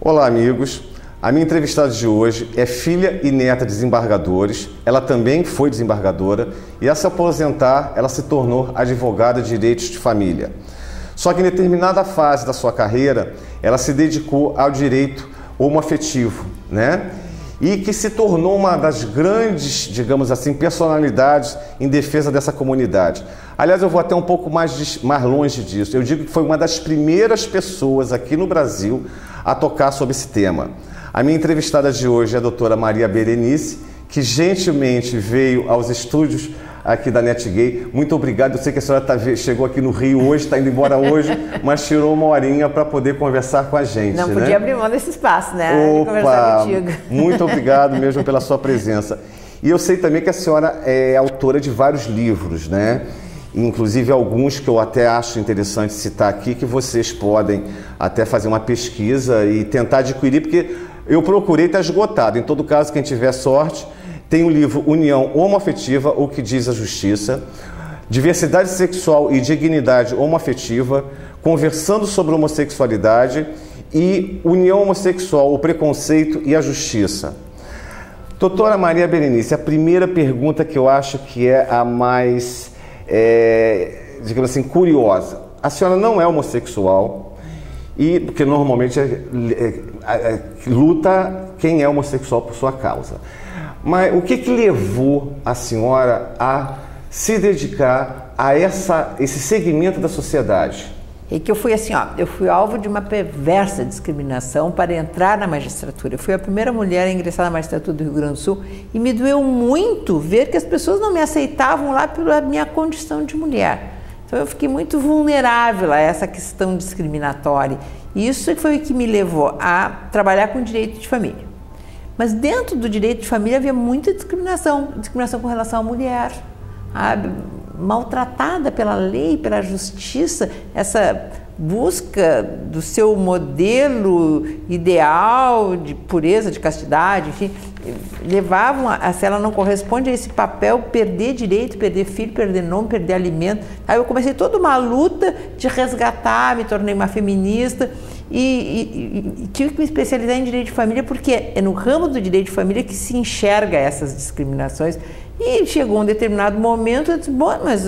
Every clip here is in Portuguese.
Olá, amigos. A minha entrevistada de hoje é filha e neta de desembargadores. Ela também foi desembargadora e, ao se aposentar, ela se tornou advogada de direitos de família. Só que em determinada fase da sua carreira, ela se dedicou ao direito homoafetivo, né? E que se tornou uma das grandes, digamos assim, personalidades em defesa dessa comunidade. Aliás, eu vou até um pouco mais longe disso. Eu digo que foi uma das primeiras pessoas aqui no Brasil a tocar sobre esse tema. A minha entrevistada de hoje é a doutora Maria Berenice, que gentilmente veio aos estúdios aqui da NetGay. Muito obrigado. Eu sei que a senhora chegou aqui no Rio hoje, está indo embora hoje, mas tirou uma horinha para poder conversar com a gente. Não podia abrir mão desse espaço, né? Opa, de conversar contigo. Muito obrigado mesmo pela sua presença. E eu sei também que a senhora é autora de vários livros, né? Inclusive alguns que eu até acho interessante citar aqui, que vocês podem até fazer uma pesquisa e tentar adquirir, porque eu procurei, está esgotado. Em todo caso, quem tiver sorte, tem o livro União Homoafetiva, O que diz a Justiça, Diversidade Sexual e Dignidade Homoafetiva, Conversando sobre Homossexualidade e União Homossexual, o Preconceito e a Justiça. Doutora Maria Berenice, a primeira pergunta que eu acho que é a mais, digamos assim, curiosa. A senhora não é homossexual, e porque normalmente luta quem é homossexual por sua causa. Mas o que levou a senhora a se dedicar a esse segmento da sociedade? É que eu fui assim, eu fui alvo de uma perversa discriminação para entrar na magistratura. Eu fui a primeira mulher a ingressar na magistratura do Rio Grande do Sul e me doeu muito ver que as pessoas não me aceitavam lá pela minha condição de mulher. Então eu fiquei muito vulnerável a essa questão discriminatória. E isso foi o que me levou a trabalhar com direito de família. Mas dentro do direito de família havia muita discriminação com relação à mulher, maltratada pela lei, pela justiça, essa busca do seu modelo ideal de pureza, de castidade, enfim, levavam se ela não corresponde a esse papel, perder direito, perder filho, perder nome, perder alimento. Aí eu comecei toda uma luta de resgatar, me tornei uma feminista e tive que me especializar em direito de família, porque é no ramo do direito de família que se enxerga essas discriminações. E chegou um determinado momento, eu disse, bom, mas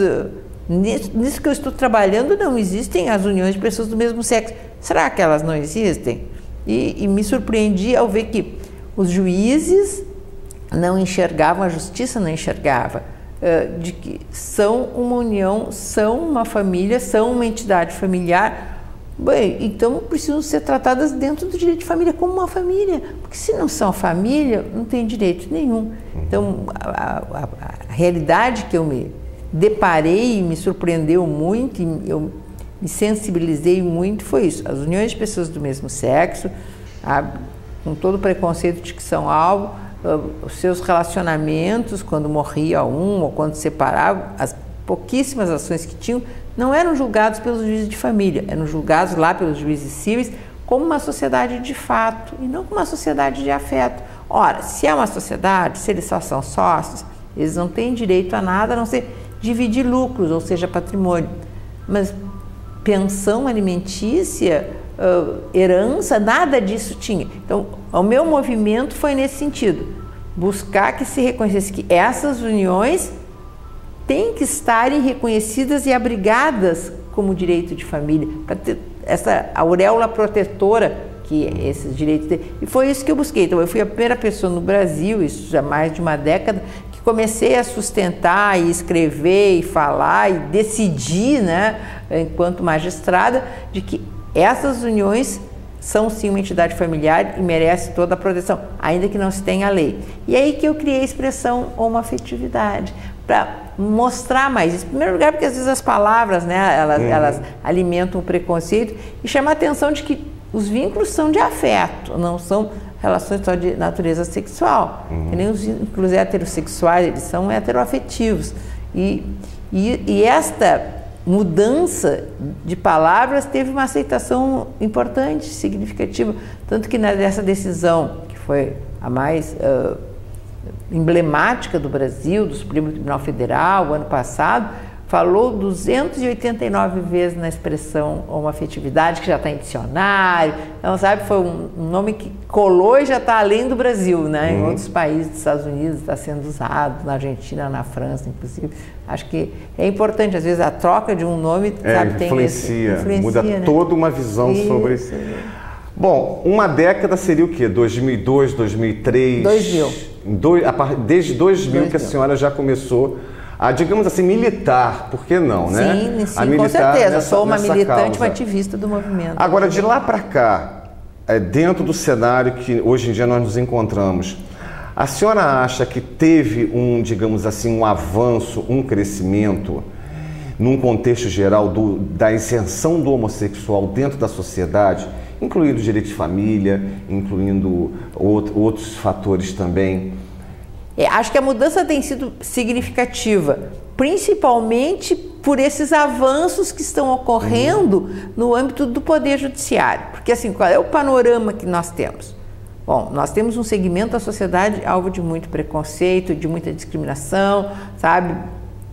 nisso que eu estou trabalhando não existem as uniões de pessoas do mesmo sexo. Será que elas não existem? E me surpreendi ao ver que os juízes não enxergavam, a justiça não enxergava, de que são uma união, são uma família, são uma entidade familiar. Bem, então precisam ser tratadas dentro do direito de família como uma família, porque se não são família, não tem direito nenhum. Então, a realidade que eu me deparei e me surpreendeu muito, e eu me sensibilizei muito, foi isso. As uniões de pessoas do mesmo sexo, com todo o preconceito de que são alvo, os seus relacionamentos, quando morria um ou quando separava, as pouquíssimas ações que tinham, não eram julgados pelos juízes de família, eram julgados lá pelos juízes cíveis como uma sociedade de fato e não como uma sociedade de afeto. Ora, se é uma sociedade, se eles só são sócios, eles não têm direito a nada a não ser dividir lucros, ou seja, patrimônio. Mas pensão alimentícia, herança, nada disso tinha. Então, o meu movimento foi nesse sentido, buscar que se reconhecesse que essas uniões têm que estarem reconhecidas e abrigadas como direito de família, para ter essa auréola protetora que esses direitos têm. E foi isso que eu busquei. Então, eu fui a primeira pessoa no Brasil, isso já há mais de uma década, que comecei a sustentar e escrever e falar e decidir, né, enquanto magistrada, de que essas uniões são sim uma entidade familiar e merece toda a proteção, ainda que não se tenha lei. E aí que eu criei a expressão homoafetividade, para mostrar mais isso. Em primeiro lugar, porque às vezes as palavras, né, elas alimentam o preconceito, e chamar a atenção de que os vínculos são de afeto, não são relações só de natureza sexual. Que nem os vínculos heterossexuais, eles são heteroafetivos. E esta mudança de palavras teve uma aceitação importante, significativa, tanto que nessa decisão, que foi a mais emblemática do Brasil, do Supremo Tribunal Federal, o ano passado, falou 289 vezes na expressão homoafetividade, que já está em dicionário. Então, sabe, foi um nome que colou e já está além do Brasil, né? Em outros países dos Estados Unidos está sendo usado, na Argentina, na França, inclusive. Acho que é importante, às vezes, a troca de um nome, sabe, influencia, muda, né? Toda uma visão sobre isso. Bom, uma década seria o quê? 2002, 2003? 2000. Desde 2000 que a senhora já começou a, digamos assim, militar, por que não, né? Sim, sim, com certeza. Sou uma militante, uma ativista do movimento. Agora, de lá para cá, dentro do cenário que hoje em dia nós nos encontramos, a senhora acha que teve digamos assim, um avanço, um crescimento num contexto geral da inserção do homossexual dentro da sociedade, incluindo o direito de família, incluindo outros fatores também? Acho que a mudança tem sido significativa, principalmente por esses avanços que estão ocorrendo no âmbito do Poder Judiciário. Porque, assim, qual é o panorama que nós temos? Bom, nós temos um segmento da sociedade alvo de muito preconceito, de muita discriminação, sabe?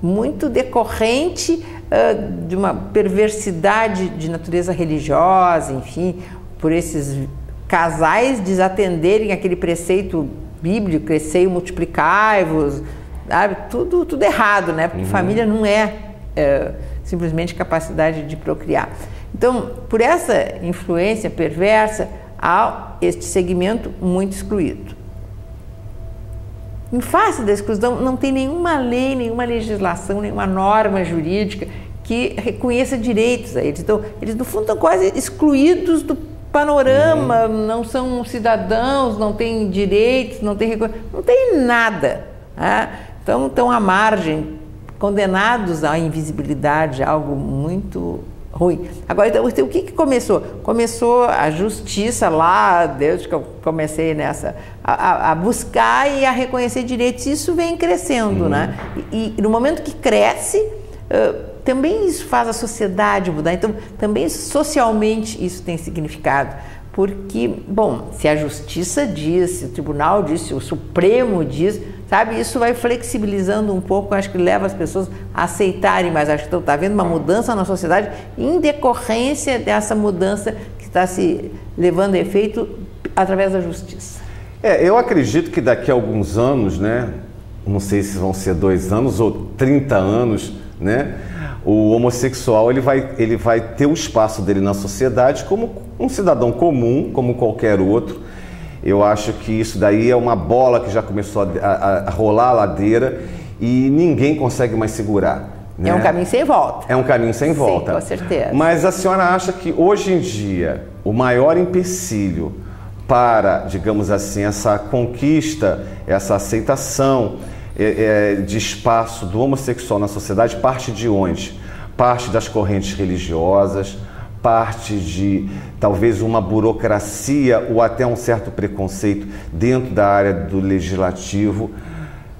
Muito decorrente de uma perversidade de natureza religiosa, enfim, por esses casais desatenderem aquele preceito bíblico, crescei e multiplicai-vos, sabe? Tudo errado, né? Porque família não é simplesmente capacidade de procriar. Então, por essa influência perversa, há este segmento muito excluído. Em face da exclusão, não tem nenhuma lei, nenhuma legislação, nenhuma norma jurídica que reconheça direitos a eles. Então, eles, no fundo, estão quase excluídos do panorama, não são cidadãos, não têm direitos, não têm nada. Né? Então, estão à margem, condenados à invisibilidade, algo muito ruim. Agora, então, o que começou? Começou a justiça lá, desde que eu comecei nessa, a buscar e a reconhecer direitos. Isso vem crescendo, né? E no momento que cresce, também isso faz a sociedade mudar. Então, também socialmente isso tem significado. Porque, bom, se a justiça diz, se o tribunal diz, se o Supremo diz, sabe, isso vai flexibilizando um pouco, acho que leva as pessoas a aceitarem mais. Acho que está havendo uma mudança na sociedade em decorrência dessa mudança que está se levando a efeito através da justiça. Eu acredito que daqui a alguns anos, né, não sei se vão ser 2 anos ou 30 anos, né, o homossexual ele vai ter o espaço dele na sociedade como um cidadão comum, como qualquer outro. Eu acho que isso daí é uma bola que já começou a rolar a ladeira e ninguém consegue mais segurar. Né? É um caminho sem volta. É um caminho sem volta. Sim, com certeza. Mas a senhora acha que hoje em dia o maior empecilho para, digamos assim, essa conquista, essa aceitação de espaço do homossexual na sociedade parte de onde? Parte das correntes religiosas, parte de talvez uma burocracia ou até um certo preconceito dentro da área do legislativo.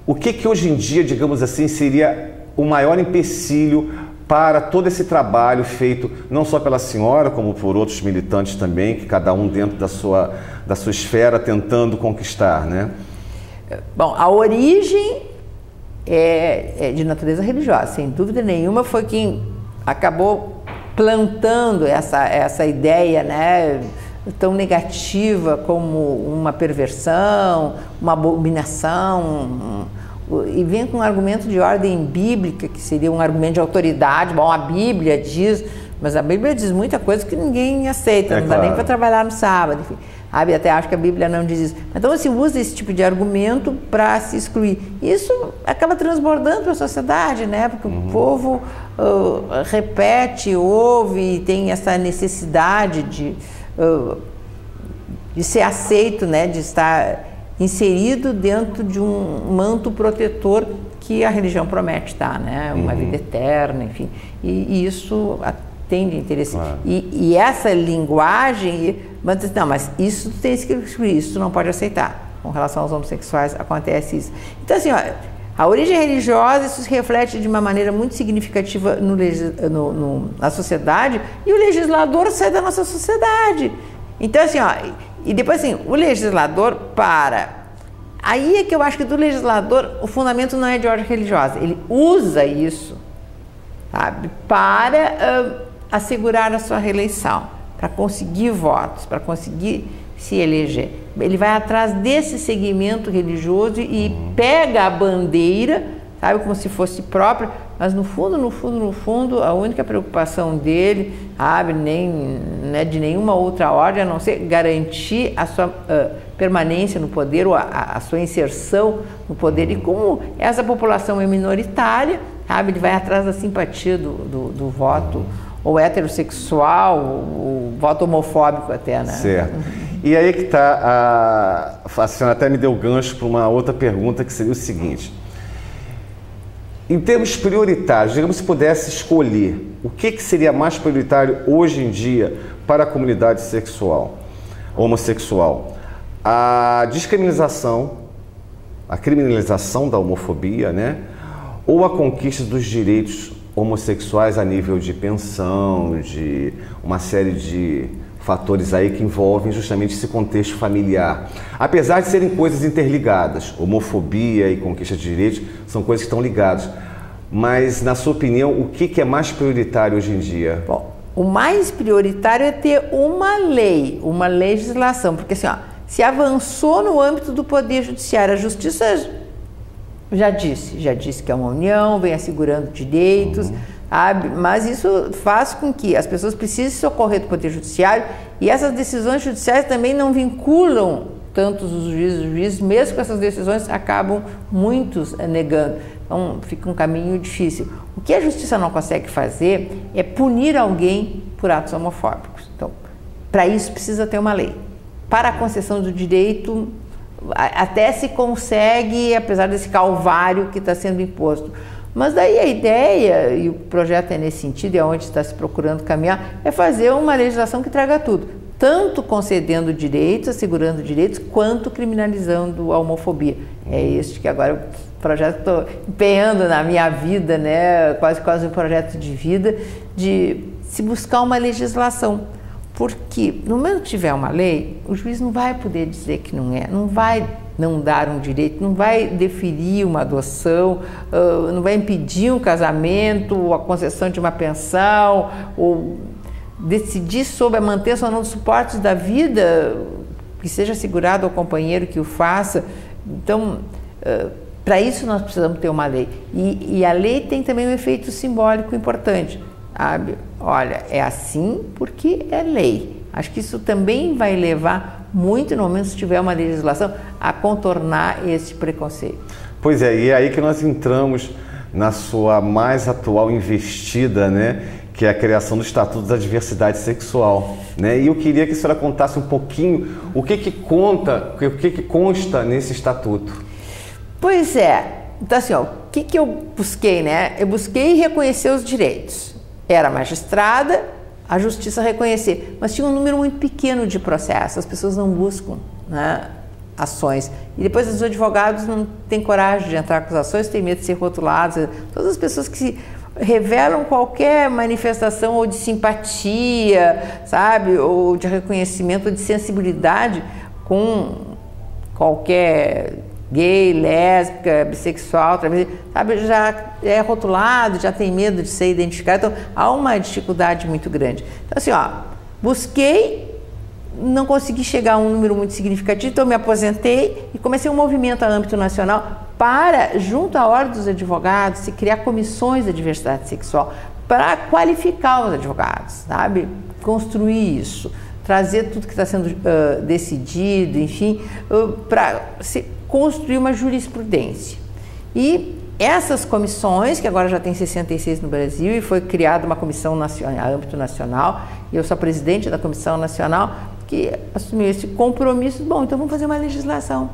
O que hoje em dia, digamos assim, seria o maior empecilho para todo esse trabalho feito não só pela senhora, como por outros militantes também, que cada um dentro da sua esfera tentando conquistar, né? Bom, a origem é de natureza religiosa, sem dúvida nenhuma, foi quem acabou plantando essa ideia, né, tão negativa como uma perversão, uma abominação, e vem com um argumento de ordem bíblica, que seria um argumento de autoridade. Bom, a Bíblia diz, mas a Bíblia diz muita coisa que ninguém aceita, não dá nem para trabalhar no sábado, enfim. Até acho que a Bíblia não diz isso. Então, se usa esse tipo de argumento para se excluir. Isso acaba transbordando para a sociedade, né? Porque o povo repete, ouve e tem essa necessidade de ser aceito, né? De estar inserido dentro de um manto protetor que a religião promete dar, né? Uma vida eterna, enfim. E isso atende interesse. Claro. E essa linguagem... Mas não, mas isso tem que excluir, isso tu não pode aceitar. Com relação aos homossexuais, acontece isso. Então, assim, ó, a origem religiosa, isso se reflete de uma maneira muito significativa na sociedade, e o legislador sai da nossa sociedade. Então, assim, ó, e depois, assim, o legislador Aí é que eu acho que do legislador o fundamento não é de ordem religiosa. Ele usa isso sabe, para assegurar a sua reeleição, para conseguir votos, para conseguir se eleger. Ele vai atrás desse segmento religioso e pega a bandeira, sabe, como se fosse própria, mas no fundo, a única preocupação dele, sabe, nem né, de nenhuma outra ordem, a não ser garantir a sua permanência no poder, ou a sua inserção no poder. E como essa população é minoritária, sabe, ele vai atrás da simpatia do voto, ou heterossexual, o voto homofóbico até, né? Certo. E aí que está, a senhora até me deu gancho para uma outra pergunta, que seria o seguinte: em termos prioritários, digamos, se pudesse escolher, o que seria mais prioritário hoje em dia para a comunidade homossexual? A descriminalização, a criminalização da homofobia, né? Ou a conquista dos direitos homossexuais a nível de pensão, de uma série de fatores aí que envolvem justamente esse contexto familiar. Apesar de serem coisas interligadas, homofobia e conquista de direitos são coisas que estão ligadas. Mas, na sua opinião, o que é mais prioritário hoje em dia? Bom, o mais prioritário é ter uma lei, uma legislação, porque assim, ó, se avançou no âmbito do Poder Judiciário, a Justiça já disse que é uma união, vem assegurando direitos, sabe? Mas isso faz com que as pessoas precisem socorrer do Poder Judiciário, e essas decisões judiciais também não vinculam tantos os juízes, mesmo com essas decisões acabam muitos negando. Então fica um caminho difícil. O que a Justiça não consegue fazer é punir alguém por atos homofóbicos. Então, para isso precisa ter uma lei. Para a concessão do direito, até se consegue, apesar desse calvário que está sendo imposto. Mas daí a ideia, e o projeto é nesse sentido, é onde está se procurando caminhar, é fazer uma legislação que traga tudo, tanto concedendo direitos, assegurando direitos, quanto criminalizando a homofobia. É este que agora o projeto que estou empenhando na minha vida, né, quase um projeto de vida, de se buscar uma legislação. Porque no momento que tiver uma lei, o juiz não vai poder dizer que não é, não vai não dar um direito, não vai deferir uma adoção, não vai impedir um casamento, a concessão de uma pensão, ou decidir sobre a manutenção ou não dos suportes da vida, que seja assegurado ao companheiro que o faça. Então, para isso nós precisamos ter uma lei. E a lei tem também um efeito simbólico importante. Sabe? Olha, é assim porque é lei. Acho que isso também vai levar muito, no momento se tiver uma legislação, a contornar esse preconceito. Pois é, e é aí que nós entramos na sua mais atual investida, né, que é a criação do Estatuto da Diversidade Sexual, né? E eu queria que a senhora contasse um pouquinho o que consta nesse estatuto. Pois é, então assim, ó, o que eu busquei, né? Eu busquei reconhecer os direitos. Era magistrada, a justiça reconhecer, mas tinha um número muito pequeno de processos, as pessoas não buscam, né, ações. E depois os advogados não têm coragem de entrar com as ações, têm medo de ser rotulados. Todas as pessoas que se revelam qualquer manifestação ou de simpatia, sabe, ou de reconhecimento, ou de sensibilidade com qualquer gay, lésbica, bissexual, travesti, sabe, já é rotulado, já tem medo de ser identificado, então há uma dificuldade muito grande. Então assim, ó, busquei, não consegui chegar a um número muito significativo, então me aposentei e comecei um movimento a âmbito nacional para, junto à Ordem dos Advogados, se criar comissões de diversidade sexual para qualificar os advogados, sabe, construir isso, trazer tudo que está sendo decidido, enfim, para se construir uma jurisprudência. E essas comissões, que agora já tem 66 no Brasil, e foi criada uma comissão nacional, a âmbito nacional, e eu sou a presidente da comissão nacional, que assumiu esse compromisso. Bom, então vamos fazer uma legislação.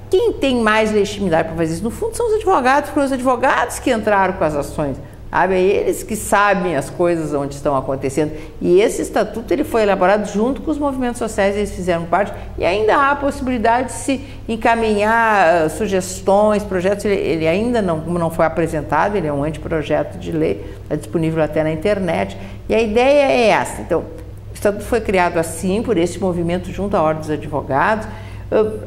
Quem tem mais legitimidade para fazer isso? No fundo são os advogados, porque os advogados que entraram com as ações, sabe? É eles que sabem as coisas onde estão acontecendo. E esse estatuto ele foi elaborado junto com os movimentos sociais, eles fizeram parte, e ainda há a possibilidade de se encaminhar sugestões, projetos. Ele ainda não foi apresentado, ele é um anteprojeto de lei, está disponível até na internet. E a ideia é essa. Então, o estatuto foi criado assim, por esse movimento junto à Ordem dos Advogados,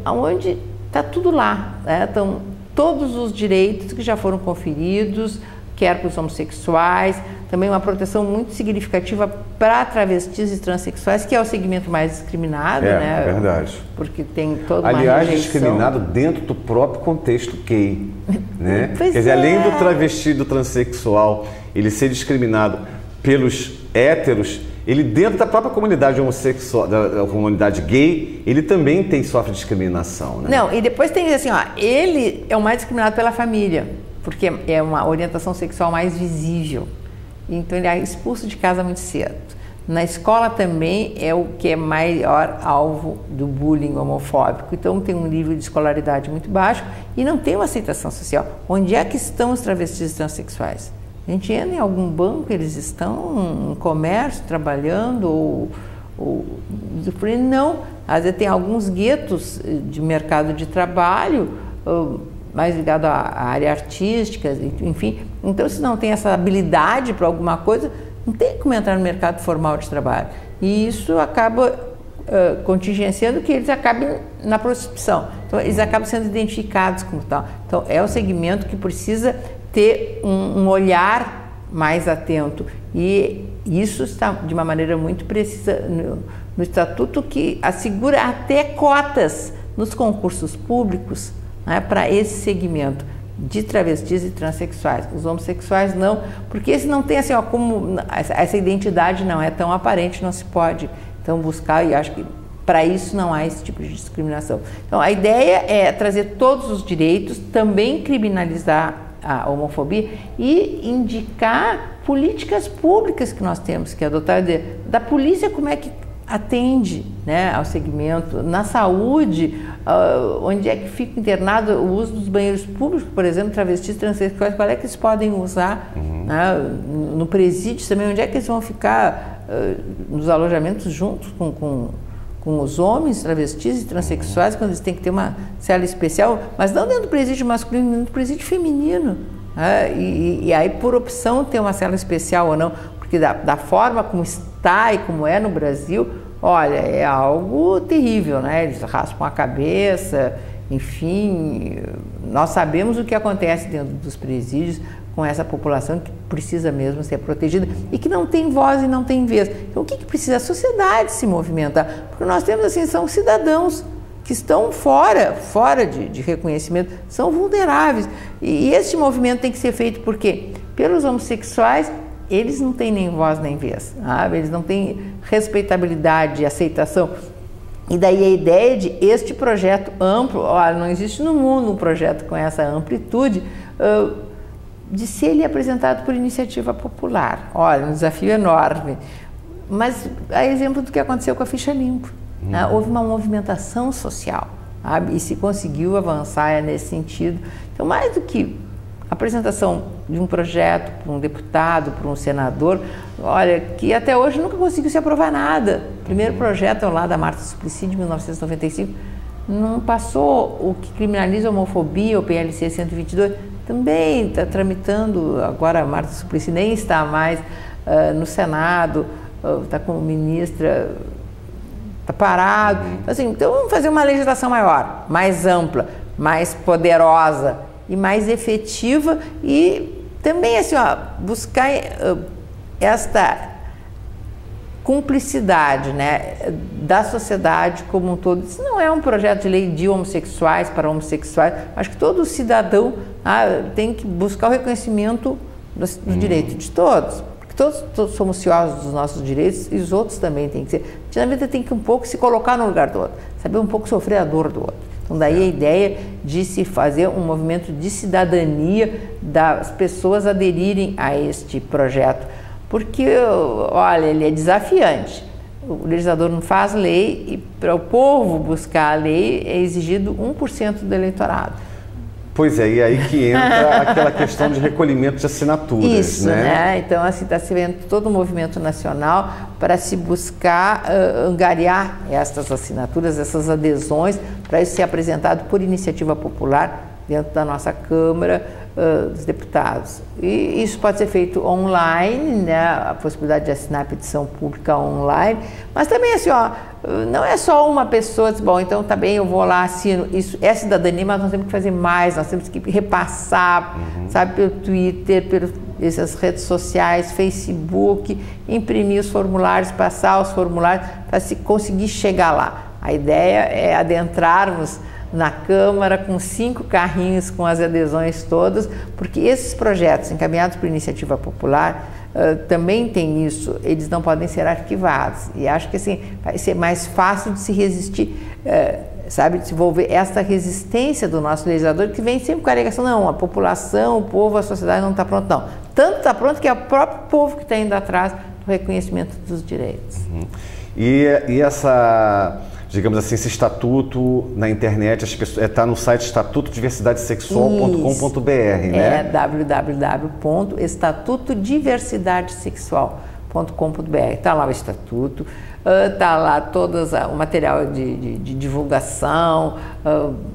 onde está tudo lá, né? Então, todos os direitos que já foram conferidos, quer para os homossexuais, também uma proteção muito significativa para travestis e transexuais, que é o segmento mais discriminado, né? É verdade. Porque tem toda uma aliás, rejeição. discriminado dentro do próprio contexto gay, né? Pois Quer dizer, é. além do travesti, do transexual, ele ser discriminado pelos héteros, ele dentro da própria comunidade homossexual, da comunidade gay, ele também sofre discriminação, né? Não, e depois tem assim, ó, ele é o mais discriminado pela família, porque é uma orientação sexual mais visível. Então ele é expulso de casa muito cedo. Na escola também é o que é maior alvo do bullying homofóbico. Então tem um nível de escolaridade muito baixo e não tem uma aceitação social. Onde é que estão os travestis e transexuais? A gente entra em algum banco, eles estão no comércio, trabalhando ou não. Às vezes tem alguns guetos de mercado de trabalho, mais ligado à área artística, enfim. Então, se não tem essa habilidade para alguma coisa, não tem como entrar no mercado formal de trabalho. E isso acaba contingenciando que eles acabem na prostituição. Então, eles acabam sendo identificados como tal. Então, é um segmento que precisa ter um olhar mais atento. E isso está de uma maneira muito precisa no Estatuto, que assegura até cotas nos concursos públicos, né, para esse segmento de travestis e transexuais. Os homossexuais não, porque esse não tem assim, ó, como essa identidade não é tão aparente, não se pode então buscar, e acho que para isso não há esse tipo de discriminação. Então a ideia é trazer todos os direitos, também criminalizar a homofobia e indicar políticas públicas que nós temos que adotar, da polícia como é que atende, né, ao segmento, na saúde, onde é que fica internado, o uso dos banheiros públicos, por exemplo, travestis, transexuais, qual é que eles podem usar, né, no presídio também, onde é que eles vão ficar nos alojamentos juntos com os homens, travestis e transexuais, quando eles têm que ter uma cela especial, mas não dentro do presídio masculino, dentro do presídio feminino. E aí, por opção, ter uma cela especial ou não, porque da forma como está e como é no Brasil, olha, é algo terrível, né? Eles raspam a cabeça, enfim, nós sabemos o que acontece dentro dos presídios com essa população que precisa mesmo ser protegida e que não tem voz e não tem vez. Então, o que precisa? A sociedade se movimentar, porque nós temos, assim, são cidadãos que estão fora de reconhecimento, são vulneráveis. E esse movimento tem que ser feito por quê? Pelos homossexuais, eles não têm nem voz nem vez, sabe? Eles não têm respeitabilidade, aceitação. E daí a ideia de este projeto amplo, olha, não existe no mundo um projeto com essa amplitude, de ser ele apresentado por iniciativa popular. Olha, um desafio enorme. Mas é exemplo do que aconteceu com a Ficha Limpa. Né? Houve uma movimentação social, sabe? E se conseguiu avançar nesse sentido. Então, mais do que a apresentação de um projeto para um deputado, para um senador, olha, que até hoje nunca conseguiu se aprovar nada. O primeiro projeto, lá da Marta Suplicy, de 1995, não passou. O que criminaliza a homofobia, o PLC 122, também está tramitando. Agora a Marta Suplicy nem está mais no Senado, está como ministra, está parado. Assim, então vamos fazer uma legislação maior, mais ampla, mais poderosa e mais efetiva, e também assim, ó, buscar esta cumplicidade, né, da sociedade como um todo. Isso não é um projeto de lei de homossexuais para homossexuais. Acho que todo cidadão tem que buscar o reconhecimento do direito de todos. Porque todos somos ciosos dos nossos direitos e os outros também têm que ser. Na vida tem que um pouco se colocar no lugar do outro, saber um pouco sofrer a dor do outro. Então daí a ideia de se fazer um movimento de cidadania, das pessoas aderirem a este projeto. Porque, olha, ele é desafiante. O legislador não faz lei e para o povo buscar a lei é exigido 1% do eleitorado. Pois é, e aí que entra aquela questão de recolhimento de assinaturas, isso, né? Então, assim, está se vendo todo o movimento nacional para se buscar angariar estas assinaturas, essas adesões, para isso ser apresentado por iniciativa popular dentro da nossa Câmara dos Deputados. E isso pode ser feito online, né? A possibilidade de assinar a petição pública online, mas também assim, ó, não é só uma pessoa, diz, bom, então tá bem, eu vou lá, assino, isso é cidadania, mas nós temos que fazer mais, nós temos que repassar, sabe, pelo Twitter, essas redes sociais, Facebook, imprimir os formulários, passar os formulários para se conseguir chegar lá. A ideia é adentrarmos na Câmara com 5 carrinhos com as adesões todas, porque esses projetos encaminhados por iniciativa popular também tem isso, eles não podem ser arquivados. E acho que assim vai ser mais fácil de se resistir, sabe, desenvolver essa resistência do nosso legislador, que vem sempre com a alegação, não, a população, o povo, a sociedade não está pronto, não. Tanto está pronto que é o próprio povo que está indo atrás do reconhecimento dos direitos. E essa, digamos assim, esse estatuto na internet, está no site estatutodiversidadesexual.com.br, né? É www.estatutodiversidadesexual.com.br. Está lá o estatuto, está lá todo o material de divulgação,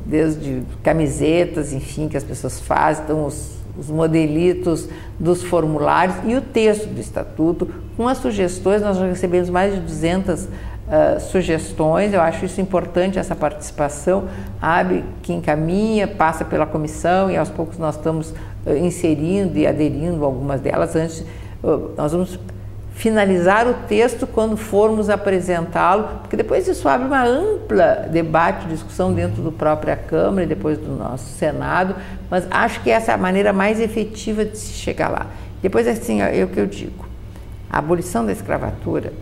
desde camisetas, enfim, que as pessoas fazem, então os modelitos dos formulários e o texto do estatuto, com as sugestões. Nós já recebemos mais de 200 sugestões. Eu acho isso importante, essa participação, abre, que encaminha, passa pela comissão e aos poucos nós estamos inserindo e aderindo a algumas delas. Antes, nós vamos finalizar o texto quando formos apresentá-lo, porque depois isso abre uma ampla debate, discussão dentro da própria Câmara e depois do nosso Senado, mas acho que essa é a maneira mais efetiva de se chegar lá. Depois, assim, é o que eu digo, a abolição da escravatura,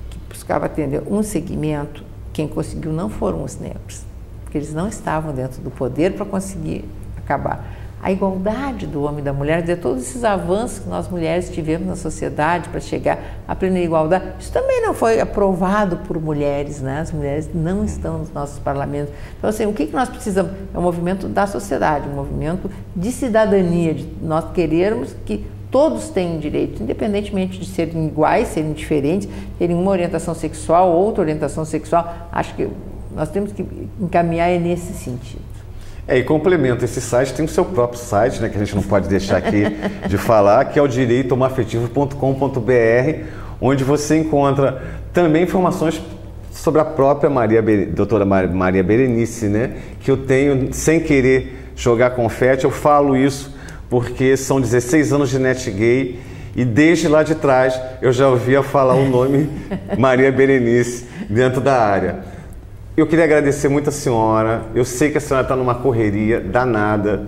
que buscava atender um segmento, quem conseguiu não foram os negros, porque eles não estavam dentro do poder para conseguir acabar. A igualdade do homem e da mulher, dizer, todos esses avanços que nós mulheres tivemos na sociedade para chegar à plena igualdade, isso também não foi aprovado por mulheres, né? As mulheres não estão nos nossos parlamentos. Então, assim, o que nós precisamos? É um movimento da sociedade, um movimento de cidadania, de nós querermos que todos tenham direito, independentemente de serem iguais, serem diferentes, terem uma orientação sexual, outra orientação sexual. Acho que nós temos que encaminhar nesse sentido. E complementa, esse site tem o seu próprio site, né, que a gente não pode deixar aqui de falar, que é o direitohomoafetivo.com.br, onde você encontra também informações sobre a própria doutora Maria Berenice, né, que eu tenho, sem querer jogar confete, eu falo isso porque são 16 anos de NetGay e desde lá de trás eu já ouvia falar o nome Maria Berenice dentro da área. Eu queria agradecer muito a senhora, eu sei que a senhora está numa correria danada,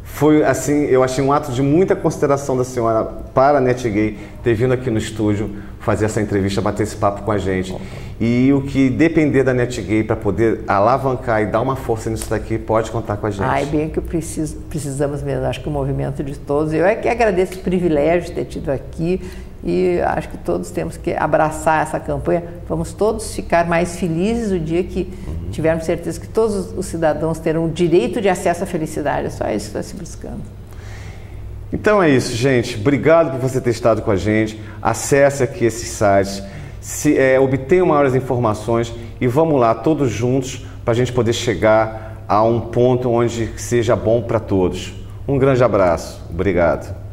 foi assim, eu achei um ato de muita consideração da senhora para a NetGay ter vindo aqui no estúdio fazer essa entrevista, bater esse papo com a gente. E o que depender da NetGay para poder alavancar e dar uma força nisso daqui, pode contar com a gente. É bem que precisamos mesmo, acho que o movimento de todos, eu é que agradeço o privilégio de ter tido aqui. E acho que todos temos que abraçar essa campanha. Vamos todos ficar mais felizes o dia que tivermos certeza que todos os cidadãos terão o direito de acesso à felicidade. É só isso que está se buscando. Então é isso, gente. Obrigado por você ter estado com a gente. Acesse aqui esses sites, obtenha maiores informações e vamos lá, todos juntos, para a gente poder chegar a um ponto onde seja bom para todos. Um grande abraço. Obrigado.